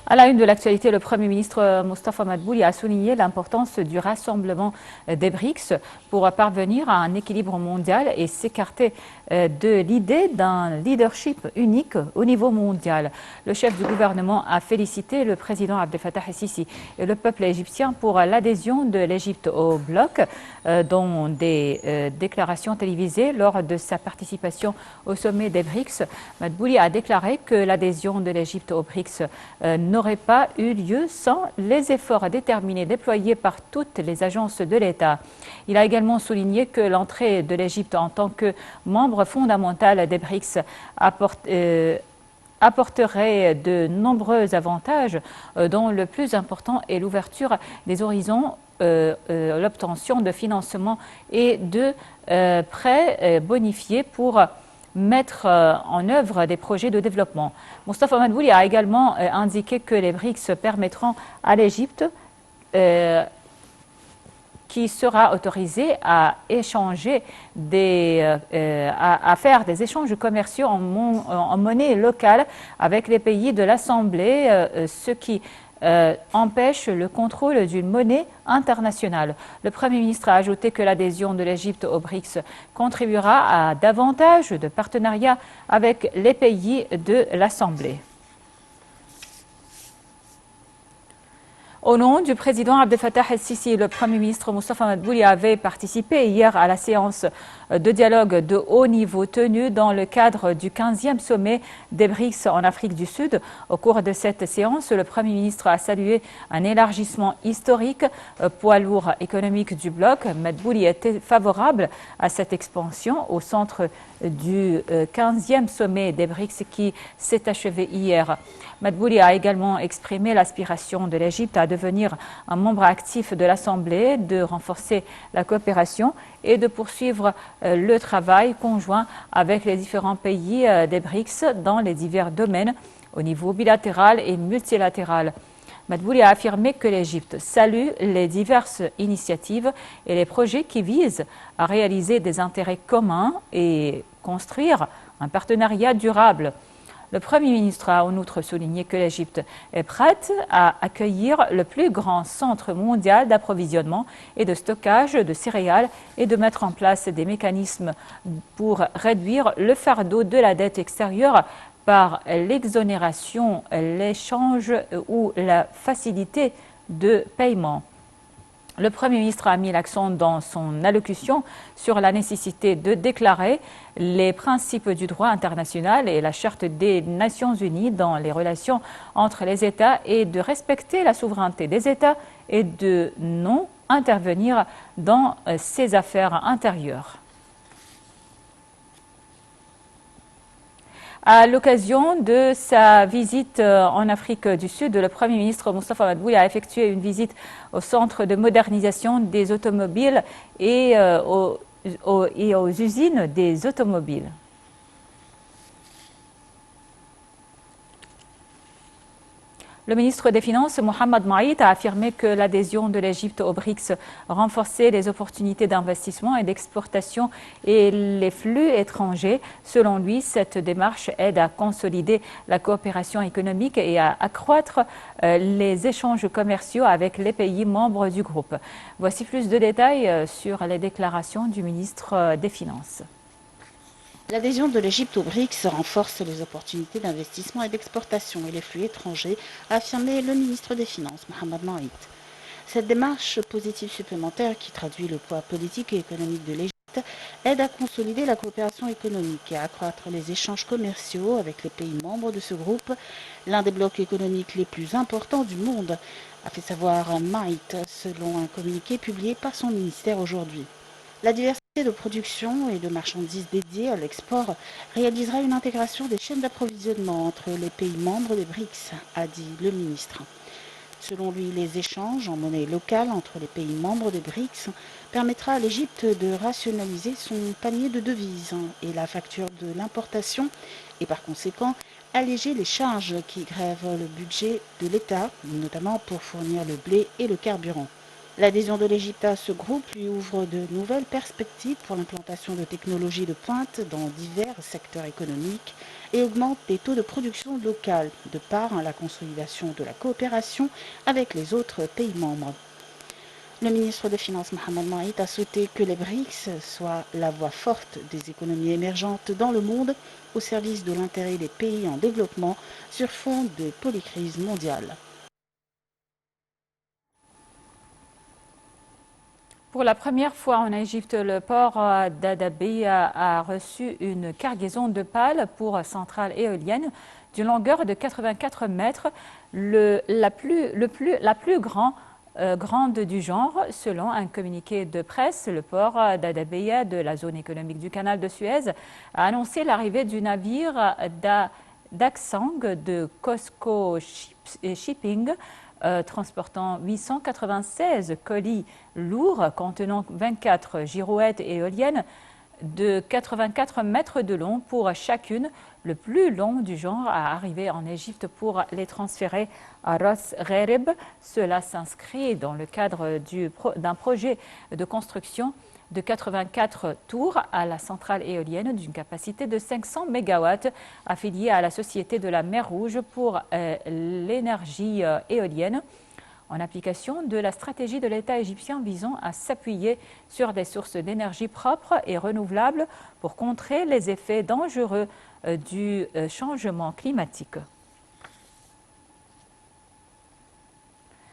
À la une de l'actualité, le Premier ministre Moustapha Madbouli a souligné l'importance du rassemblement des BRICS pour parvenir à un équilibre mondial et s'écarter de l'idée d'un leadership unique au niveau mondial. Le chef du gouvernement a félicité le président Abdel Fattah el-Sisi et le peuple égyptien pour l'adhésion de l'Égypte au bloc, dont des déclarations télévisées lors de sa participation au sommet des BRICS. Madbouli a déclaré que l'adhésion de l'Égypte aux BRICS n'aurait pas eu lieu sans les efforts déterminés déployés par toutes les agences de l'État. Il a également souligné que l'entrée de l'Égypte en tant que membre fondamental des BRICS apporterait de nombreux avantages, dont le plus important est l'ouverture des horizons, l'obtention de financement et de prêts bonifiés pour mettre en œuvre des projets de développement. Moustapha Madbouli a également indiqué que les BRICS permettront à l'Égypte, qui sera autorisée à échanger à faire des échanges commerciaux en monnaie locale avec les pays de l'Assemblée, ce qui empêche le contrôle d'une monnaie internationale. Le Premier ministre a ajouté que l'adhésion de l'Égypte aux BRICS contribuera à davantage de partenariats avec les pays de l'Assemblée. Au nom du président Abdel Fattah el-Sisi, le Premier ministre Moustapha Madbouli avait participé hier à la séance de dialogue de haut niveau tenue dans le cadre du 15e sommet des BRICS en Afrique du Sud. Au cours de cette séance, le Premier ministre a salué un élargissement historique, poids lourd économique du bloc. Madbouli était favorable à cette expansion au centre du 15e sommet des BRICS qui s'est achevé hier. Madbouli a également exprimé l'aspiration de l'Égypte à devenir un membre actif de l'Assemblée, de renforcer la coopération et de poursuivre le travail conjoint avec les différents pays des BRICS dans les divers domaines au niveau bilatéral et multilatéral. Madbouli a affirmé que l'Égypte salue les diverses initiatives et les projets qui visent à réaliser des intérêts communs et construire un partenariat durable. Le Premier ministre a en outre souligné que l'Égypte est prête à accueillir le plus grand centre mondial d'approvisionnement et de stockage de céréales et de mettre en place des mécanismes pour réduire le fardeau de la dette extérieure par l'exonération, l'échange ou la facilité de paiement. Le Premier ministre a mis l'accent dans son allocution sur la nécessité de déclarer les principes du droit international et la Charte des Nations Unies dans les relations entre les États et de respecter la souveraineté des États et de non intervenir dans ses affaires intérieures. À l'occasion de sa visite en Afrique du Sud, le Premier ministre Moustapha Madbouli a effectué une visite au centre de modernisation des automobiles et aux usines des automobiles. Le ministre des Finances, Mohamed Maït, a affirmé que l'adhésion de l'Égypte aux BRICS renforçait les opportunités d'investissement et d'exportation et les flux étrangers. Selon lui, cette démarche aide à consolider la coopération économique et à accroître les échanges commerciaux avec les pays membres du groupe. Voici plus de détails sur les déclarations du ministre des Finances. L'adhésion de l'Égypte aux BRICS renforce les opportunités d'investissement et d'exportation et les flux étrangers, a affirmé le ministre des Finances, Mohamed Maït. Cette démarche positive supplémentaire, qui traduit le poids politique et économique de l'Égypte, aide à consolider la coopération économique et à accroître les échanges commerciaux avec les pays membres de ce groupe, l'un des blocs économiques les plus importants du monde, a fait savoir Maït, selon un communiqué publié par son ministère aujourd'hui. La diversité de production et de marchandises dédiées à l'export réalisera une intégration des chaînes d'approvisionnement entre les pays membres des BRICS, a dit le ministre. Selon lui, les échanges en monnaie locale entre les pays membres des BRICS permettra à l'Égypte de rationaliser son panier de devises et la facture de l'importation et par conséquent alléger les charges qui grèvent le budget de l'État, notamment pour fournir le blé et le carburant. L'adhésion de l'Égypte à ce groupe lui ouvre de nouvelles perspectives pour l'implantation de technologies de pointe dans divers secteurs économiques et augmente les taux de production locale de par la consolidation de la coopération avec les autres pays membres. Le ministre des Finances Mohamed Maït a souhaité que les BRICS soient la voix forte des économies émergentes dans le monde au service de l'intérêt des pays en développement sur fond de polycrise mondiale. Pour la première fois en Égypte, le port d'Adabiya a reçu une cargaison de pales pour centrales éoliennes d'une longueur de 84 mètres, la plus grande du genre. Selon un communiqué de presse, le port d'Adabiya de la zone économique du canal de Suez a annoncé l'arrivée du navire d'Aksang de COSCO Shipping, transportant 896 colis lourds contenant 24 girouettes éoliennes de 84 mètres de long pour chacune, le plus long du genre à arriver en Égypte pour les transférer à Ras Gharib. Cela s'inscrit dans le cadre d'un projet de construction de 84 tours à la centrale éolienne d'une capacité de 500 MW affiliée à la Société de la mer Rouge pour l'énergie éolienne, en application de la stratégie de l'État égyptien visant à s'appuyer sur des sources d'énergie propres et renouvelables pour contrer les effets dangereux du changement climatique.